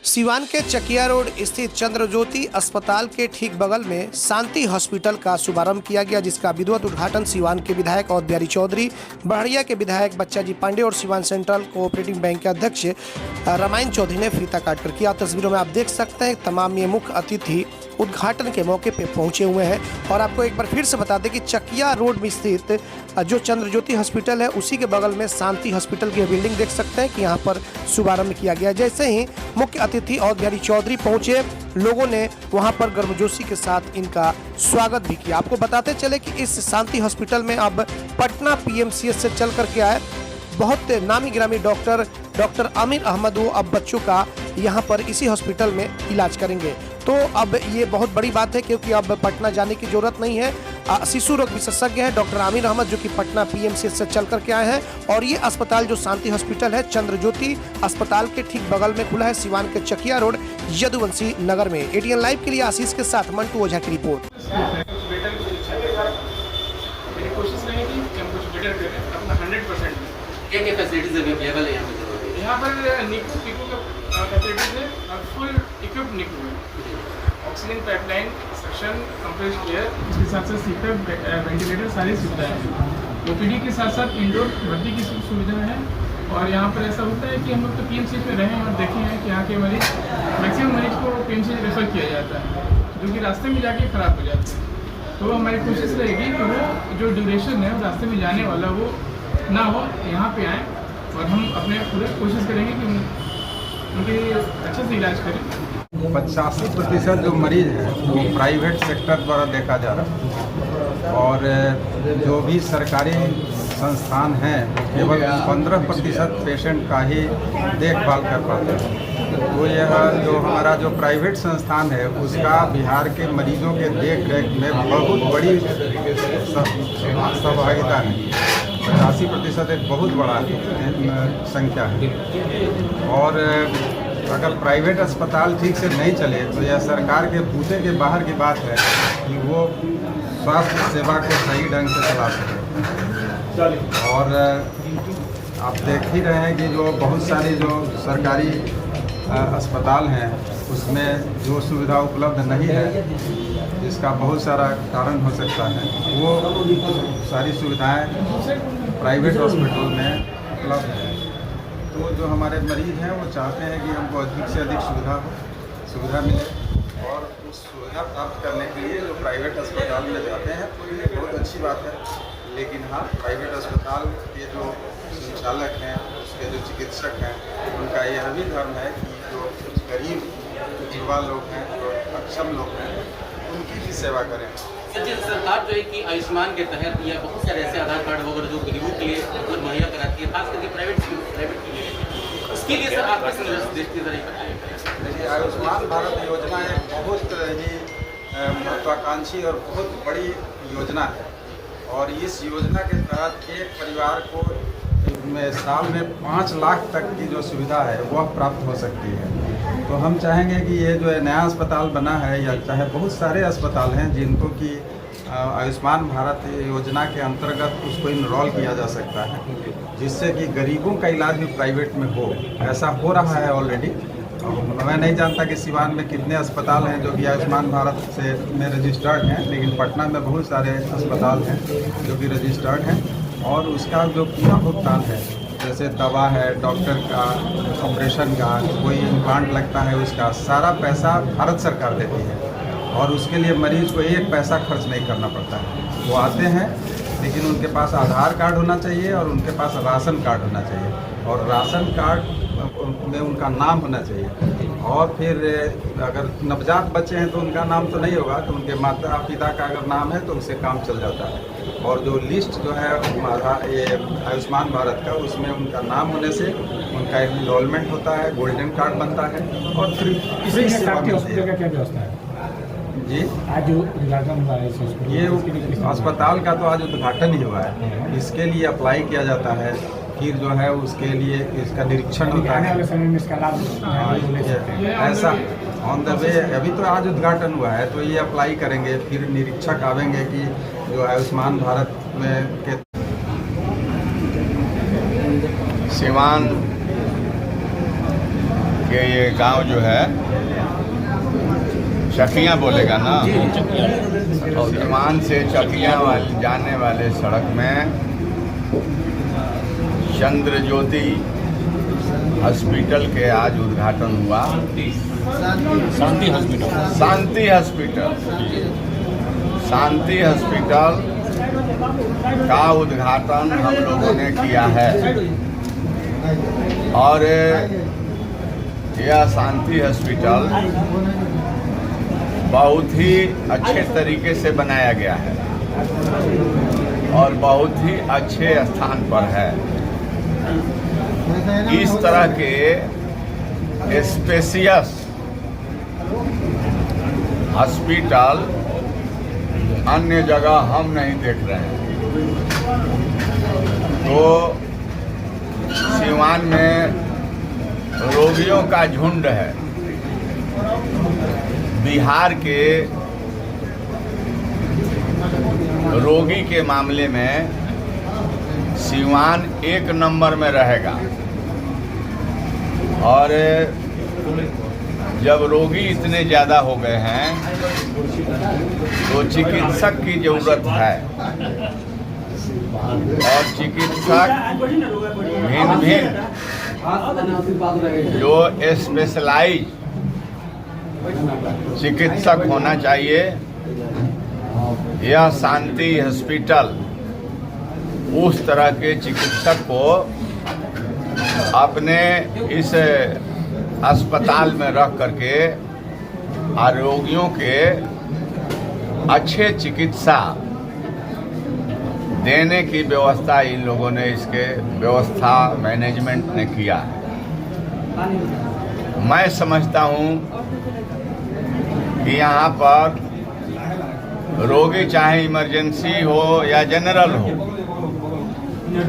सिवान के चकिया रोड स्थित चंद्रज्योति अस्पताल के ठीक बगल में शांति हॉस्पिटल का शुभारंभ किया गया, जिसका विधिवत उद्घाटन सिवान के विधायक और बिहारी चौधरी, बढ़िया के विधायक बच्चाजी पांडे और सिवान सेंट्रल कोऑपरेटिव बैंक के अध्यक्ष रामायण चौधरी ने फीता काटकर किया। तस्वीरों में आप देख सकते हैं तमाम ये मुख्य अतिथि उद्घाटन के मौके पे पहुंचे हुए हैं। और आपको एक बार फिर से बता दें कि चकिया रोड में स्थित जो चंद्रज्योति हॉस्पिटल है उसी के बगल में शांति हॉस्पिटल की बिल्डिंग देख सकते हैं कि यहाँ पर शुभारंभ किया गया। जैसे ही मुख्य अतिथि और बिहारी चौधरी पहुंचे, लोगों ने वहां पर गर्मजोशी के साथ इनका स्वागत भी किया। आपको बताते चले कि इस शांति हॉस्पिटल में अब पटना पीएमसीएच से चल करके आए बहुत नामी गिरामी डॉक्टर आमिर अहमद वो अब बच्चों का यहाँ पर इसी हॉस्पिटल में इलाज करेंगे। तो अब ये बहुत बड़ी बात है क्योंकि अब पटना जाने की जरूरत नहीं है। शिशु रोग विशेषज्ञ है डॉक्टर आमिर अहमद, जो कि पटना पीएमसीएच से चल करके आए हैं। और ये अस्पताल जो शांति हॉस्पिटल है चंद्रज्योति अस्पताल के ठीक बगल में खुला है, सिवान के चकिया रोड यदुवंशी नगर में। एटीएन लाइव के लिए आशीष के साथ मंटू ओझा की रिपोर्ट। क्या फैसिलिटीज अवेलेबल है यहाँ पर निकू पिकू का फैसिलिटीज है और फुल इक्विप्ड निकू है। Oxygen pipeline, suction, compressed air, इसके साथ साथ सीटर, वेंटिलेटर, सारी सुविधाएं हैं। ओपीडी के साथ साथ इंडोर भर्ती की सुविधा है। और यहाँ पर ऐसा होता है कि हम लोग तो पीएमसीएच में रहे हैं और देखे हैं कि यहाँ के मरीज मैक्सिमम मरीज को पीएमसीएच रेफर किया जाता है, जो कि रास्ते में जाके ख़राब हो जाते हैं। तो हमारी कोशिश रहेगी कि वो जो ड्यूरेशन है रास्ते में जाने वाला वो ना हो, यहाँ पे आएँ और हम अपने पूरे कोशिश करेंगे कि उनके अच्छे से इलाज करें। 85% जो मरीज है वो प्राइवेट सेक्टर द्वारा देखा जा रहा है और जो भी सरकारी संस्थान हैं केवल 15% पेशेंट का ही देखभाल कर पाते हैं। तो यह जो हमारा जो प्राइवेट संस्थान है उसका बिहार के मरीजों के देख रेख में बहुत बड़ी सहभागिता है। 85% एक बहुत बड़ा संख्या है। और अगर प्राइवेट अस्पताल ठीक से नहीं चले तो यह सरकार के बूते के बाहर की बात है कि वो स्वास्थ्य सेवा को सही ढंग से चला सके। और आप देख ही रहे हैं कि जो बहुत सारी जो सरकारी अस्पताल हैं उसमें जो सुविधा उपलब्ध नहीं है, जिसका बहुत सारा कारण हो सकता है, वो सारी सुविधाएं प्राइवेट हॉस्पिटल में उपलब्ध है। तो जो हमारे मरीज हैं वो चाहते हैं कि हमको अधिक से अधिक सुविधा मिले और उस सुविधा प्राप्त करने के लिए जो प्राइवेट अस्पताल में जाते हैं तो ये बहुत अच्छी बात है। लेकिन हाँ, प्राइवेट अस्पताल के जो संचालक हैं, उसके जो चिकित्सक हैं, उनका यह भी धर्म है कि जो गरीब युवा लोग हैं, जो अक्षम लोग हैं, उनकी भी सेवा करें। सरकार जो है कि आयुष्मान के तहत या बहुत सारे ऐसे आधार कार्ड वगैरह जो गरीबों के लिए मतलब मुहैया कराती है, खास करके प्राइवेट के लिए, उसके लिए सर आप किस दृष्टि से देखिए, आयुष्मान भारत योजना एक बहुत ही महत्वाकांक्षी और बहुत बड़ी योजना है। और इस योजना के तहत एक परिवार को साल में 5 लाख तक की जो सुविधा है वह प्राप्त हो सकती है। तो हम चाहेंगे कि ये जो नया अस्पताल बना है या चाहे बहुत सारे अस्पताल हैं जिनको कि आयुष्मान भारत योजना के अंतर्गत उसको इनरोल किया जा सकता है, जिससे कि गरीबों का इलाज भी प्राइवेट में हो। ऐसा हो रहा है ऑलरेडी। मैं नहीं जानता कि सिवान में कितने अस्पताल हैं जो कि आयुष्मान भारत से में रजिस्टर्ड हैं, लेकिन पटना में बहुत सारे अस्पताल हैं जो कि रजिस्टर्ड हैं। और उसका जो पूरा भुगतान है, जैसे दवा है, डॉक्टर का, ऑपरेशन का, कोई इम्प्लांट लगता है, उसका सारा पैसा भारत सरकार देती है। और उसके लिए मरीज को एक पैसा खर्च नहीं करना पड़ता है। वो आते हैं, लेकिन उनके पास आधार कार्ड होना चाहिए और उनके पास राशन कार्ड होना चाहिए और राशन कार्ड में उनका नाम होना चाहिए। और फिर अगर नवजात बच्चे हैं तो उनका नाम तो नहीं होगा, तो उनके माता पिता का अगर नाम है तो उससे काम चल जाता है। और जो लिस्ट जो है ये आयुष्मान भारत का, उसमें उनका नाम होने से उनका इनरोलमेंट होता है, गोल्डन कार्ड बनता है और फ्री सेवा मिलती है। क्या व्यवस्था है जी? आज उद्घाटन हुआ है ये अस्पताल का तो आज उद्घाटन ही हुआ है। इसके लिए अप्लाई किया जाता है, फिर जो है उसके लिए इसका निरीक्षण होता है। समय में इसका लाभ ऐसा ऑन द वे अभी तो आज उद्घाटन हुआ है, तो ये अप्लाई करेंगे, फिर निरीक्षक आवेंगे कि जो आयुष्मान भारत में के सिवान कि ये गांव जो है चकिया बोलेगा ना, सीवान से चकिया जाने वाले सड़क में चंद्र ज्योति हॉस्पिटल के आज उद्घाटन हुआ। शांति हॉस्पिटल का उद्घाटन हम लोगों ने किया है और यह शांति हॉस्पिटल बहुत ही अच्छे तरीके से बनाया गया है और बहुत ही अच्छे स्थान पर है। इस तरह के स्पेशियस हॉस्पिटल अन्य जगह हम नहीं देख रहे हैं। तो सीवान में रोगियों का झुंड है। बिहार के रोगी के मामले में सीवान 1 नंबर में रहेगा और जब रोगी इतने ज़्यादा हो गए हैं तो चिकित्सक की ज़रूरत है और चिकित्सक भिन्न जो स्पेशलाइज चिकित्सक होना चाहिए। यह शांति हॉस्पिटल उस तरह के चिकित्सक को अपने इस अस्पताल में रख करके रोगियों के अच्छे चिकित्सा देने की व्यवस्था इन लोगों ने, इसके व्यवस्था मैनेजमेंट ने किया है। मैं समझता हूँ कि यहाँ पर रोगी चाहे इमरजेंसी हो या जनरल हो,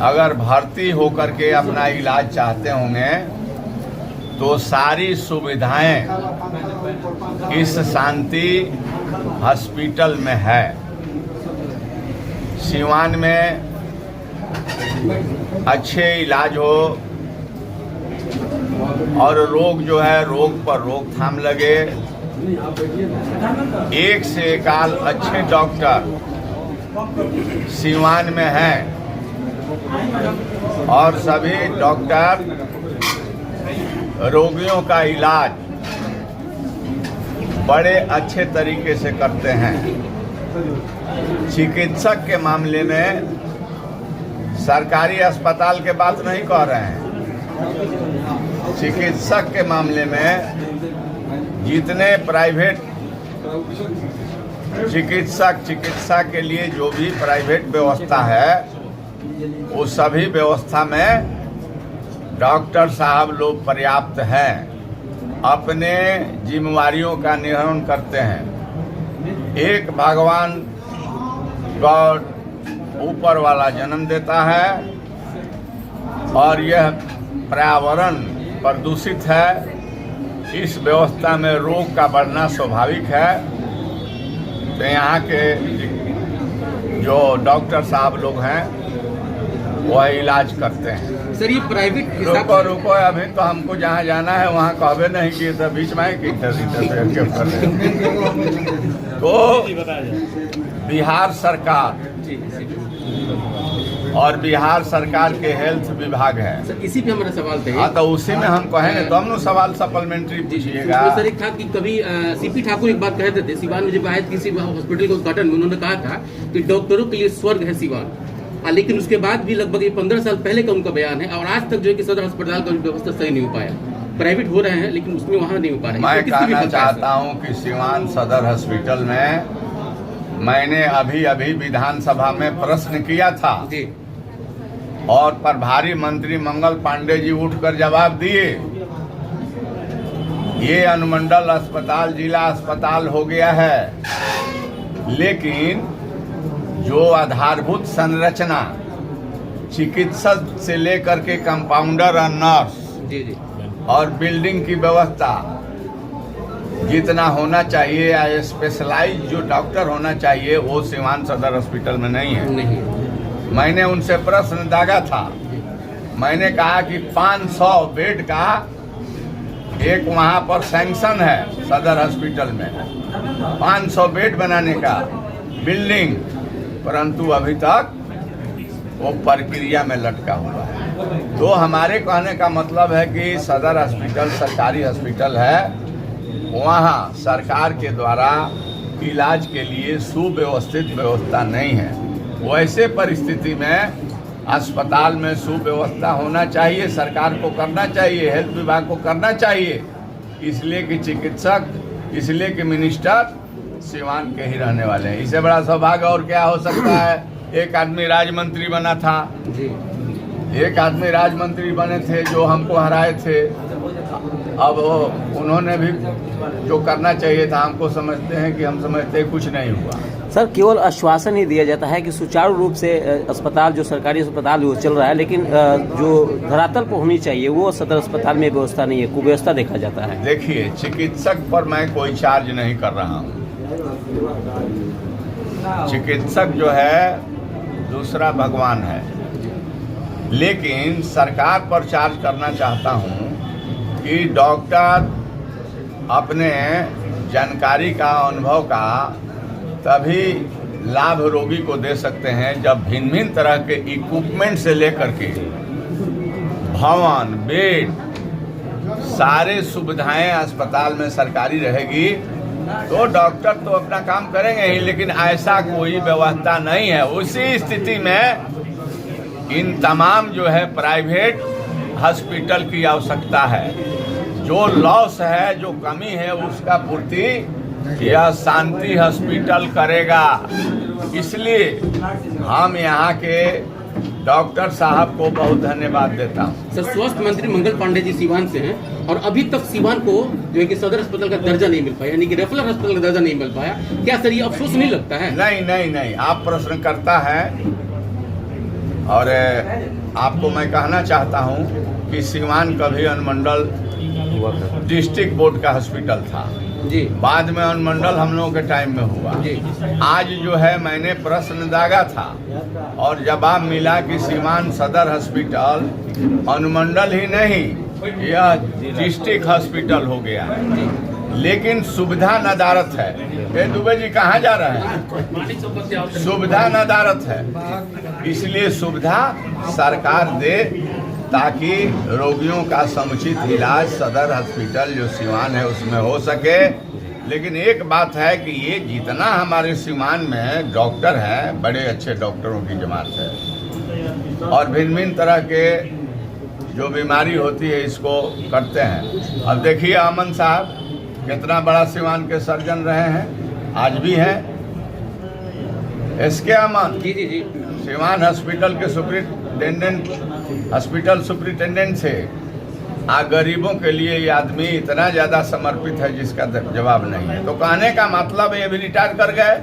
अगर भर्ती होकर के अपना इलाज चाहते होंगे तो सारी सुविधाएं इस शांति हॉस्पिटल में है। सीवान में अच्छे इलाज हो और रोग जो है रोग पर रोकथाम लगे। एक से एक अच्छे डॉक्टर सीवान में हैं और सभी डॉक्टर रोगियों का इलाज बड़े अच्छे तरीके से करते हैं। चिकित्सक के मामले में सरकारी अस्पताल के बात नहीं कह रहे हैं। चिकित्सक के मामले में जितने प्राइवेट चिकित्सा के लिए जो भी प्राइवेट व्यवस्था है वो सभी व्यवस्था में डॉक्टर साहब लोग पर्याप्त हैं, अपने जिम्मेवारियों का निर्वहन करते हैं। एक भगवान गॉड ऊपर वाला जन्म देता है और यह पर्यावरण प्रदूषित है। इस व्यवस्था में रोग का बढ़ना स्वाभाविक है। तो यहाँ के जो डॉक्टर साहब लोग हैं वह इलाज करते हैं। सर ये प्राइवेट रुको अभी तो हमको जहाँ जाना है वहाँ कहबे नहीं किए तो बीच में कि तो बिहार सरकार और बिहार सरकार के हेल्थ विभाग है। सर इसी पे हमारा सवाल था। हाँ तो उसी में हम कहेंगे तो हम लोग सवाल सप्लीमेंट्री पूछिएगा। सर एक था कि कभी सीपी ठाकुर एक बात कहते थे सीवान में जब आए किसी हॉस्पिटल के उद्घाटन में, उन्होंने कहा था कि डॉक्टरों के लिए स्वर्ग है सीवान। लेकिन उसके बाद भी लगभग 15 साल पहले का उनका बयान है और आज तक जो है कि सदर अस्पताल का व्यवस्था सही नहीं हो पाया। प्राइवेट हो रहे हैं लेकिन उसमें वहाँ नहीं हो पा रहे। मैं कहना चाहता हूँ कि सीवान सदर हॉस्पिटल में मैंने अभी विधानसभा में प्रश्न किया था और प्रभारी मंत्री मंगल पांडे जी उठकर जवाब दिए। ये अनुमंडल अस्पताल जिला अस्पताल हो गया है, लेकिन जो आधारभूत संरचना चिकित्सक से लेकर के कंपाउंडर और नर्स और बिल्डिंग की व्यवस्था जितना होना चाहिए या स्पेशलाइज जो डॉक्टर होना चाहिए वो सीवान सदर हॉस्पिटल में नहीं है। मैंने उनसे प्रश्न दागा था। मैंने कहा कि 500 बेड का एक वहाँ पर सैंक्शन है सदर हॉस्पिटल में 500 बेड बनाने का बिल्डिंग, परंतु अभी तक वो प्रक्रिया में लटका हुआ है। तो हमारे कहने का मतलब है कि सदर हॉस्पिटल सरकारी हॉस्पिटल है, वहाँ सरकार के द्वारा इलाज के लिए सुव्यवस्थित व्यवस्था नहीं है। वैसे परिस्थिति में अस्पताल में सुव्यवस्था होना चाहिए, सरकार को करना चाहिए, हेल्थ विभाग को करना चाहिए, इसलिए कि चिकित्सक, इसलिए कि मिनिस्टर सिवान के ही रहने वाले हैं। इससे बड़ा सौभाग्य और क्या हो सकता है। एक आदमी राज्य मंत्री बना था, एक आदमी राज्य मंत्री बने थे जो हमको हराए थे। अब उन्होंने भी जो करना चाहिए था, हमको समझते हैं कि हम समझते हैं कुछ नहीं हुआ। सर, केवल आश्वासन ही दिया जाता है कि सुचारू रूप से अस्पताल, जो सरकारी अस्पताल वो चल रहा है, लेकिन जो धरातल पर होनी चाहिए वो सदर अस्पताल में व्यवस्था नहीं है, कुव्यवस्था देखा जाता है। देखिए, चिकित्सक पर मैं कोई चार्ज नहीं कर रहा हूँ। चिकित्सक जो है दूसरा भगवान है, लेकिन सरकार पर चार्ज करना चाहता हूँ कि डॉक्टर अपने जानकारी का, अनुभव का तभी लाभ रोगी को दे सकते हैं जब भिन्न भिन्न तरह के इक्विपमेंट से लेकर के भवन, बेड, सारे सुविधाएं अस्पताल में सरकारी रहेगी तो डॉक्टर तो अपना काम करेंगे ही, लेकिन ऐसा कोई व्यवस्था नहीं है। उसी स्थिति में इन तमाम जो है प्राइवेट हॉस्पिटल की आवश्यकता है। जो लॉस है, जो कमी है, उसका पूर्ति यह शांति हॉस्पिटल करेगा। इसलिए हम यहाँ के डॉक्टर साहब को बहुत धन्यवाद देता हूँ। सर, स्वास्थ्य मंत्री मंगल पांडे जी सीवान से हैं और अभी तक सीवान को जो है कि सदर अस्पताल का दर्जा नहीं मिल पाया, यानी कि रेफरल अस्पताल का दर्जा नहीं मिल पाया। क्या सर ये अफसोस नहीं लगता है? नहीं, आप प्रश्न करता है और आपको मैं कहना चाहता हूँ कि सीवान कभी अनुमंडल डिस्ट्रिक्ट बोर्ड का हॉस्पिटल था जी, बाद में अनुमंडल हम लोगों के टाइम में हुआ जी। आज जो है मैंने प्रश्न दागा था और जवाब मिला कि सीवान सदर हॉस्पिटल अनुमंडल ही नहीं, यह डिस्ट्रिक्ट हॉस्पिटल हो गया है, लेकिन सुविधा नदारत है। ये दुबे जी कहाँ जा रहे हैं? सुविधा नदारत है, इसलिए सुविधा सरकार दे ताकि रोगियों का समुचित इलाज सदर हॉस्पिटल जो सीवान है उसमें हो सके। लेकिन एक बात है कि ये जितना हमारे सीवान में डॉक्टर हैं, बड़े अच्छे डॉक्टरों की जमात है और भिन्न भिन्न तरह के जो बीमारी होती है इसको करते हैं। अब देखिए अमन साहब कितना बड़ा सीवान के सर्जन रहे हैं, आज भी हैं। एसके अमन जी, सीवान हॉस्पिटल के हॉस्पिटल सुपरिटेंडेंट थे। गरीबों के ये आदमी इतना ज़्यादा समर्पित है जिसका जवाब नहीं है। तो कहने का मतलब ये भी रिटायर कर गए।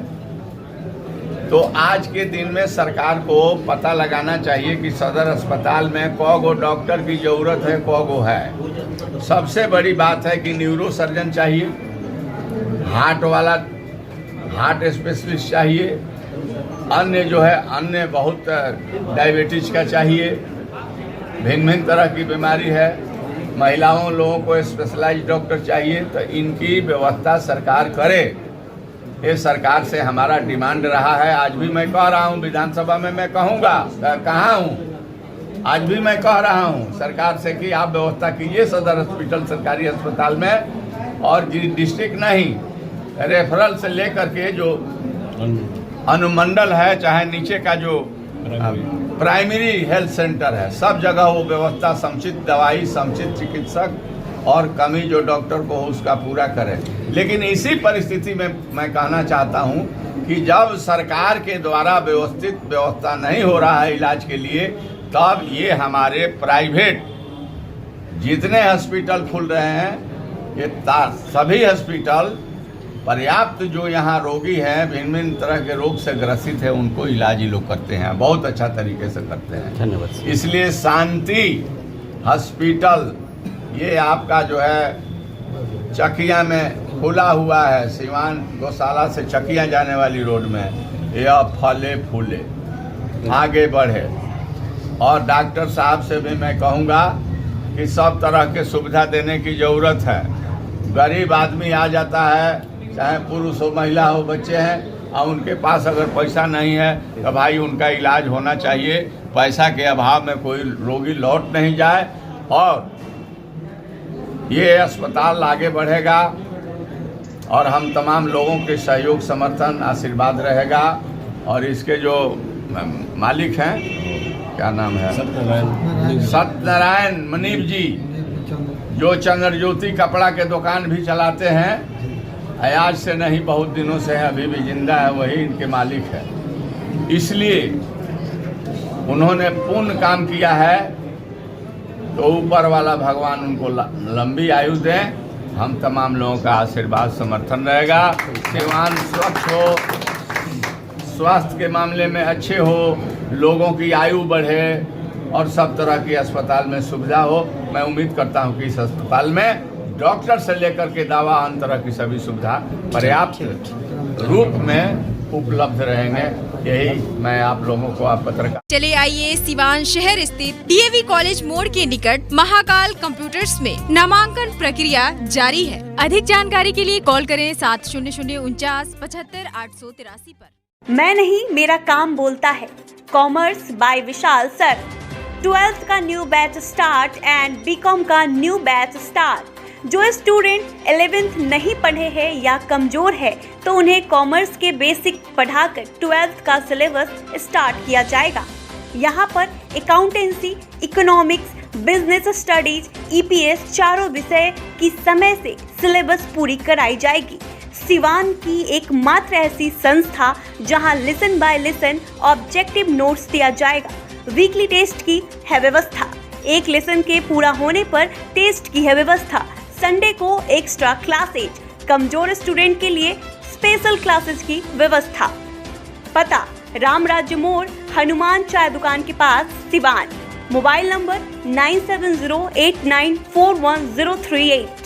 तो आज के दिन में सरकार को पता लगाना चाहिए कि सदर अस्पताल में कौगो डॉक्टर की ज़रूरत है, कौगो है। सबसे बड़ी बात है कि न्यूरो सर्जन चाहिए, हार्ट स्पेशलिस्ट चाहिए, अन्य जो है अन्य बहुत डायबिटीज का चाहिए, भिन्न भिन्न तरह की बीमारी है, महिलाओं लोगों को स्पेशलाइज्ड डॉक्टर चाहिए। तो इनकी व्यवस्था सरकार करे, ये सरकार से हमारा डिमांड रहा है। आज भी मैं कह रहा हूँ, विधानसभा में मैं कहूँगा, कहाँ हूँ, आज भी मैं कह रहा हूँ सरकार से कि आप व्यवस्था कीजिए सदर हॉस्पिटल सरकारी अस्पताल में, और डिस्ट्रिक्ट नहीं, रेफरल से लेकर के जो अनुमंडल है, चाहे नीचे का जो प्राइमरी हेल्थ सेंटर है, सब जगह वो व्यवस्था, समुचित दवाई, समुचित चिकित्सक और कमी जो डॉक्टर को हो उसका पूरा करें। लेकिन इसी परिस्थिति में मैं कहना चाहता हूं कि जब सरकार के द्वारा व्यवस्थित व्यवस्था नहीं हो रहा है इलाज के लिए, तब ये हमारे प्राइवेट जितने हॉस्पिटल खुल रहे हैं, ये सभी हॉस्पिटल पर्याप्त जो यहाँ रोगी हैं, भिन्न भिन्न तरह के रोग से ग्रसित है, उनको इलाज ही लोग करते हैं, बहुत अच्छा तरीके से करते हैं। धन्यवाद। इसलिए शांति हॉस्पिटल ये आपका जो है चकिया में खुला हुआ है, सीवान गौशाला से चकिया जाने वाली रोड में, यह फले फूले आगे बढ़े। और डॉक्टर साहब से भी मैं कहूँगा कि सब तरह के सुविधा देने की ज़रूरत है। गरीब आदमी आ जाता है, चाहे पुरुष हो महिला हो बच्चे हैं, और उनके पास अगर पैसा नहीं है तो भाई उनका इलाज होना चाहिए। पैसा के अभाव में कोई रोगी लौट नहीं जाए और ये अस्पताल आगे बढ़ेगा और हम तमाम लोगों के सहयोग समर्थन आशीर्वाद रहेगा। और इसके जो मालिक हैं, क्या नाम है, सत्यनारायण मनीप जी, जो चंद्र ज्योति कपड़ा के दुकान भी चलाते हैं, आज से नहीं बहुत दिनों से है, अभी भी जिंदा है, वही इनके मालिक है। इसलिए उन्होंने पूर्ण काम किया है, तो ऊपर वाला भगवान उनको लंबी आयु दें। हम तमाम लोगों का आशीर्वाद समर्थन रहेगा। सिवान स्वच्छ हो, स्वास्थ्य के मामले में अच्छे हो, लोगों की आयु बढ़े और सब तरह की अस्पताल में सुविधा हो। मैं उम्मीद करता हूं कि इस अस्पताल में डॉक्टर से लेकर के दवा अन्य तरह की सभी सुविधा पर्याप्त रूप में उपलब्ध रहेंगे। यही मैं आप लोगों को आप पत्रकार। चले आइए सिवान शहर स्थित डीएवी कॉलेज मोड़ के निकट महाकाल कंप्यूटर्स में नामांकन प्रक्रिया जारी है। अधिक जानकारी के लिए कॉल करें 7049475883 पर। मैं नहीं, मेरा काम बोलता है। Commerce by Vishal sir. 12th का new batch start and B Com का न्यू बैच स्टार्ट। जो स्टूडेंट 11th नहीं पढ़े हैं या कमजोर है तो उन्हें कॉमर्स के बेसिक पढ़ाकर 12th का सिलेबस स्टार्ट किया जाएगा। यहाँ पर accountancy, economics, business studies, EPS चारों विषय की समय से सिलेबस पूरी कराई जाएगी। सिवान की एकमात्र ऐसी संस्था जहां listen by listen objective notes दिया जाएगा। वीकली टेस्ट की है व्यवस्था। एक लेसन के पूरा होने पर टेस्ट की है व्यवस्था। संडे को एक्स्ट्रा क्लासेज, कमजोर स्टूडेंट के लिए स्पेशल क्लासेस की व्यवस्था। पता राम राज्य मोड़, हनुमान चाय दुकान के पास, सिवान। Mobile number 9708941038।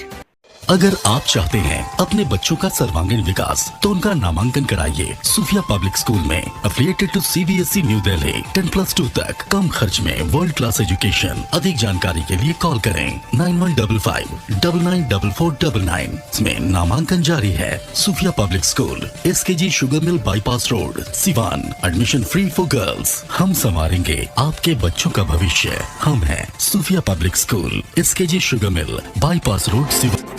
अगर आप चाहते हैं अपने बच्चों का सर्वांगीण विकास तो उनका नामांकन कराइए सूफिया पब्लिक स्कूल में, affiliated to CBSE new Delhi. 10+2 तक कम खर्च में वर्ल्ड क्लास एजुकेशन। अधिक जानकारी के लिए कॉल करें 9155994499। इसमें नामांकन जारी है। Sufia public school, SKG sugar mill bypass road, Siwan. Admission free for girls. हम संवारेंगे आपके बच्चों का भविष्य। हम हैं Sufia public school, SKG sugar mill bypass road, Siwan.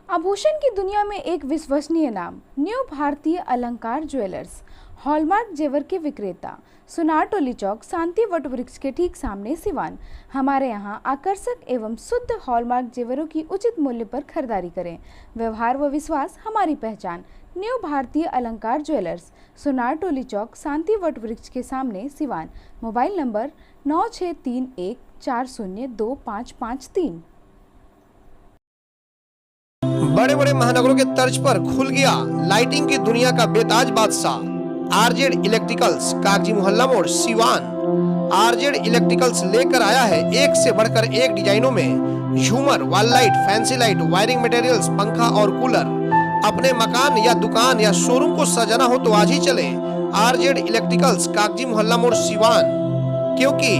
आभूषण की दुनिया में एक विश्वसनीय नाम, न्यू भारतीय अलंकार ज्वेलर्स, हॉलमार्क जेवर के विक्रेता, सुनार टोली चौक, शांति वट वृक्ष के ठीक सामने, सिवान। हमारे यहाँ आकर्षक एवं शुद्ध हॉलमार्क जेवरों की उचित मूल्य पर खरीदारी करें। व्यवहार व विश्वास हमारी पहचान। न्यू भारतीय अलंकार ज्वेलर्स, सुनार टोली चौक, शांति वट वृक्ष के सामने, सिवान। Mobile number 9631402553। बड़े बड़े महानगरों के तर्ज पर खुल गया लाइटिंग की दुनिया का बेताज बादशाह आरजेड इलेक्ट्रिकल्स, कागजी मोहल्ला मोड़, सिवान। आरजेड इलेक्ट्रिकल्स लेकर आया है एक से बढ़कर एक डिजाइनों में झूमर, wall light, fancy light, wiring materials, पंखा और कूलर। अपने मकान या दुकान या शोरूम को सजाना हो तो आज ही चले आरजेड इलेक्ट्रिकल्स, कागजी मोहल्ला मोड़, सिवान, क्योंकि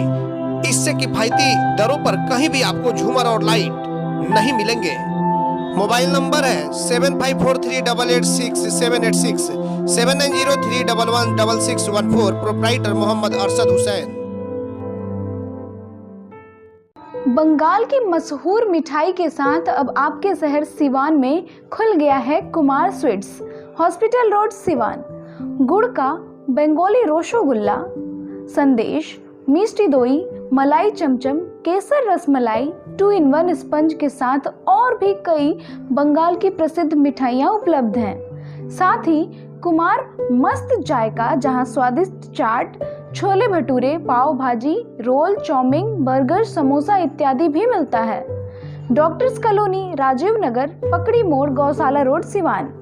इससे किफायती दरों पर कहीं भी आपको झूमर और लाइट नहीं मिलेंगे। मोबाइल नंबर है 7543886786, 7903116614। प्रोप्राइटर मोहम्मद अरशद हुसैन। बंगाल की मशहूर मिठाई के साथ अब आपके शहर सिवान में खुल गया है Kumar sweets, hospital road, Siwan. गुड़ का बंगाली रसगुल्ला, संदेश, मिष्टी दोई, मलाई चमचम, केसर रसमलाई, 2-in-1 स्पंज के साथ और भी कई बंगाल की प्रसिद्ध मिठाइयाँ उपलब्ध हैं। साथ ही कुमार मस्त जायका, जहां स्वादिष्ट चाट, छोले भटूरे, पाव भाजी, रोल, चाउमीन, बर्गर, समोसा इत्यादि भी मिलता है। डॉक्टर्स कॉलोनी, राजीव नगर, पकड़ी मोड़, गौशाला रोड, सिवान।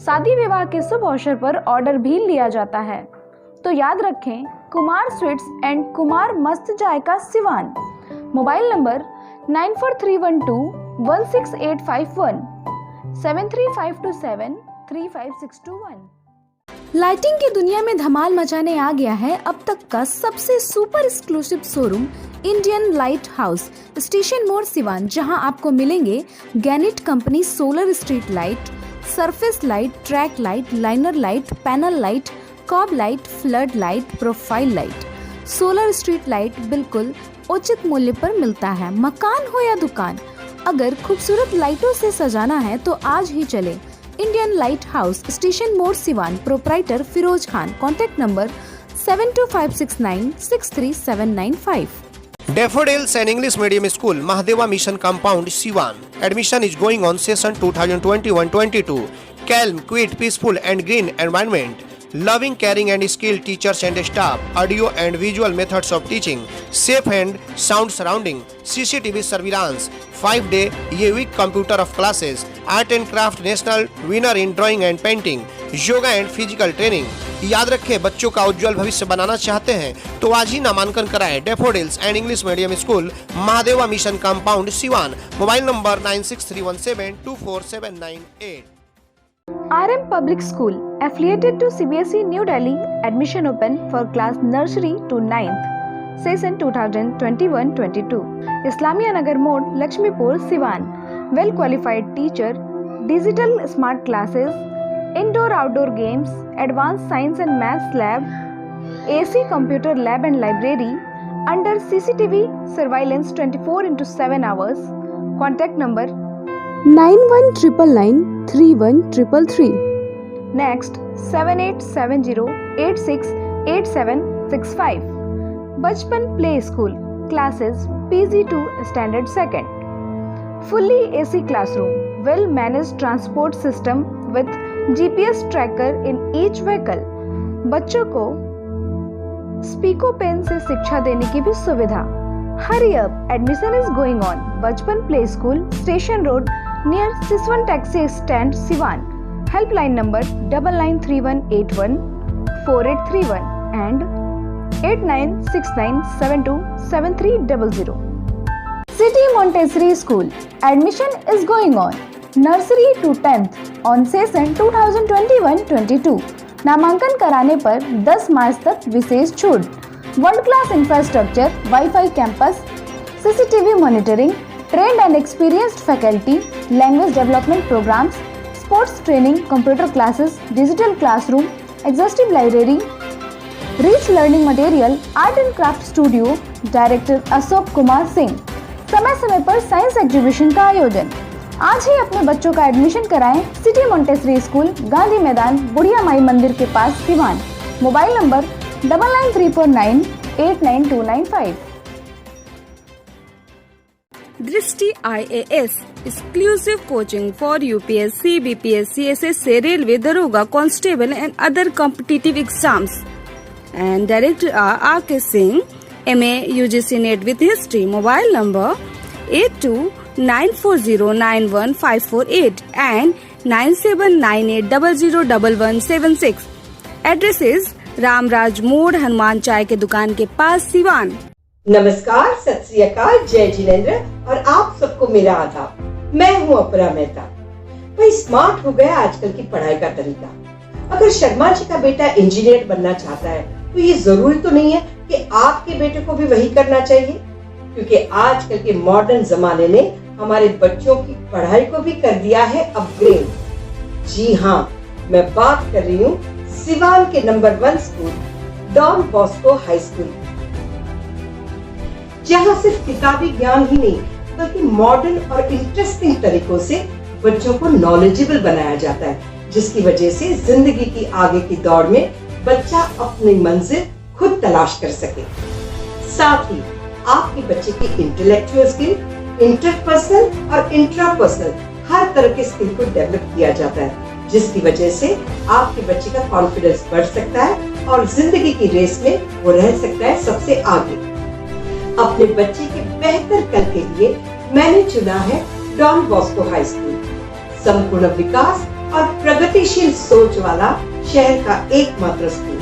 शादी विवाह के शुभ अवसर पर ऑर्डर भी लिया जाता है, तो याद रखें कुमार स्वीट्स एंड कुमार मस्त जायका, सिवान। Mobile number 9431216851, 735273561। लाइटिंग की दुनिया में धमाल मचाने आ गया है अब तक का सबसे super exclusive showroom Indian light house station मोड़ सिवान, जहां आपको मिलेंगे गैनिट company solar street light, surface light, track light, liner light, panel light, cob light, flood light, profile light. Solar street light बिल्कुल उचित मूल्य पर मिलता है। मकान हो या दुकान, अगर खूबसूरत लाइटों से सजाना है तो आज ही चले इंडियन लाइट हाउस स्टेशन मोड़ Siwan. Proprietor Firoz Khan. Contact number 7256963795। Daffodils and English Medium School, Mahadeva Mission Compound, Siwan. Admission is going on session 2021-22. Calm, quiet, peaceful and green environment. Loving, caring and skilled teachers and staff. Audio and visual methods of teaching. Safe and sound surrounding. CCTV surveillance. 5-day week computer of classes. Art and craft national winner in drawing and painting. Yoga and physical training. याद रखें, बच्चों का उज्जवल भविष्य बनाना चाहते हैं तो आज ही नामांकन कराएं। Daffodils and English medium school, Mahadeva mission compound, Siwan. Mobile number 9631724798। RM Public School, affiliated to CBSE New Delhi. Admission open for class nursery to 9th. Session 2021-22. Islamia Nagar Mode, Lakshmipur, Siwan. Well qualified teacher, digital smart classes, indoor-outdoor games, advanced science and maths lab, AC computer lab and library, under CCTV surveillance 24/7 hours. Contact number 9199931333. Next 7870868765. Bachpan Play School, classes PG to Standard 2nd. Fully AC classroom, well managed transport system with GPS tracker in each vehicle. बच्चों को स्पीको pen से शिक्षा देने की भी सुविधा। Hurry up! Admission is going on. Bachpan Play School, Station Road, near Siswan Taxi Stand, Siwan. Helpline number 9931814831 and 8969727300. City Montessori School. Admission is going on. Nursery to 10th on session 2021-22. नामांकन कराने पर 10 मार्च तक विशेष छूट। World class infrastructure, wifi campus, CCTV monitoring, trained and experienced faculty, language development programs, sports training, computer classes, digital classroom, exhaustive library, rich learning material, art and craft studio. Director Ashok Kumar Singh. समय समय पर science exhibition का आयोजन। आज ही अपने बच्चों का admission कराएं सिटी मोंटेसरी स्कूल, गांधी मैदान, बुढ़िया माई मंदिर के पास, सिवान। Mobile number 9934989295। दृष्टि IAS, exclusive coaching for UPSC, BPSC, SSC, Railway, Daroga, Constable and other competitive exams. And Director R.K. Singh, MA UGC NET with History. Mobile number 8294091548 and 9798001176. Address is Ramraj मोड़, हनुमान चाय के दुकान के पास, सिवान। नमस्कार, सत श्री अकाल, जय जिनेंद्र और आप सबको मेरा आदाब। मैं हूँ अपरा मेहता। भाई स्मार्ट हो गया आजकल की पढ़ाई का तरीका। अगर शर्मा जी का बेटा इंजीनियर बनना चाहता है तो ये जरूरी तो नहीं है कि आपके बेटे को भी वही करना चाहिए, क्योंकि आजकल के मॉडर्न जमाने ने हमारे बच्चों की पढ़ाई को भी कर दिया है अपग्रेड। जी हाँ, मैं बात कर रही हूँ सिवान के number 1 school Don Bosco high school, जहाँ सिर्फ किताबी ज्ञान ही नहीं बल्कि मॉडर्न और इंटरेस्टिंग तरीकों से बच्चों को नॉलेजेबल बनाया जाता है, जिसकी वजह से जिंदगी की आगे की दौड़ में बच्चा अपनी मंजिल खुद तलाश कर सके। साथ ही आपके बच्चे की इंटेलेक्चुअल स्किल, इंटरपर्सनल और इंट्रापर्सनल हर तरह के स्किल को डेवलप किया जाता है, जिसकी वजह से आपके बच्चे का कॉन्फिडेंस बढ़ सकता है और जिंदगी की रेस में वो रह सकता है सबसे आगे। अपने बच्चे के बेहतर कल के लिए मैंने चुना है डॉन बॉस्को हाई स्कूल। संपूर्ण विकास और प्रगतिशील सोच वाला शहर का एकमात्र स्कूल।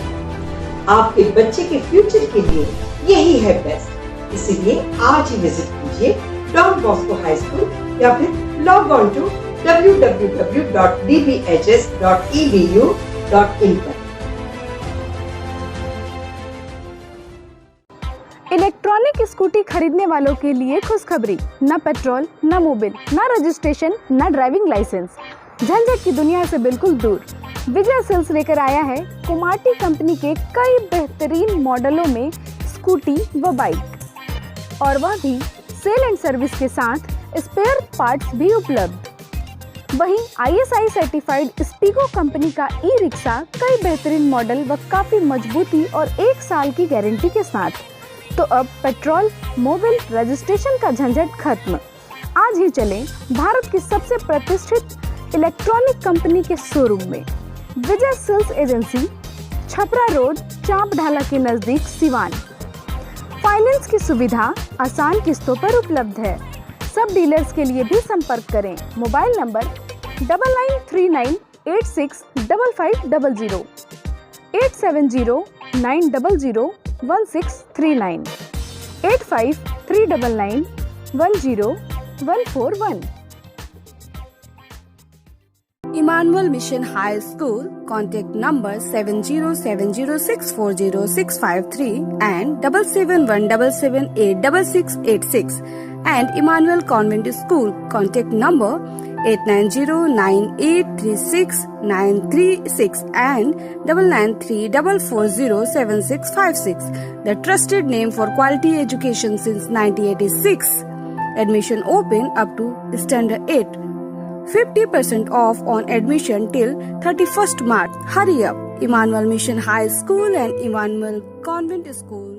आपके बच्चे के फ्यूचर के लिए यही है बेस्ट। इसीलिए आज ही विजिट कीजिए डॉन बॉस्को हाई स्कूल या फिर लॉग ऑन टू www.dbhs.edu.in पर। इलेक्ट्रॉनिक स्कूटी खरीदने वालों के लिए खुशखबरी, न पेट्रोल, न मोबिल, न रजिस्ट्रेशन, न ड्राइविंग लाइसेंस, झंझट की दुनिया से बिल्कुल दूर। विजय सेल्स लेकर आया है कुमाटी कंपनी के कई बेहतरीन मॉडलों में स्कूटी व बाइक, और वह भी सेल एंड सर्विस के साथ स्पेयर पार्ट्स भी उपलब्ध। वहीं ISI सर्टिफाइड स्पीको कंपनी का ई रिक्शा कई बेहतरीन मॉडल व काफी मजबूती और 1 साल की गारंटी के साथ। तो अब पेट्रोल, मोबिल, रजिस्ट्रेशन का झंझट खत्म। आज ही चलें भारत की सबसे प्रतिष्ठित इलेक्ट्रॉनिक कंपनी के शोरूम में। विजय सेल्स एजेंसी, छपरा रोड, चांप ढाला के नजदीक, सिवान। फाइनेंस की सुविधा आसान किस्तों पर उपलब्ध है। सब डीलर्स के लिए भी संपर्क करें। Mobile number 9939865500, 8709001639, 8539910141। Emmanuel Mission High School, contact number 7070640653 and 7717786686, and Emmanuel Convent School, contact number 8909836936 and 9934407656. The trusted name for quality education since 1986. Admission open up to standard 8. 50% off on admission till 31st March. Hurry up! Emmanuel Mission High School and Emmanuel Convent School.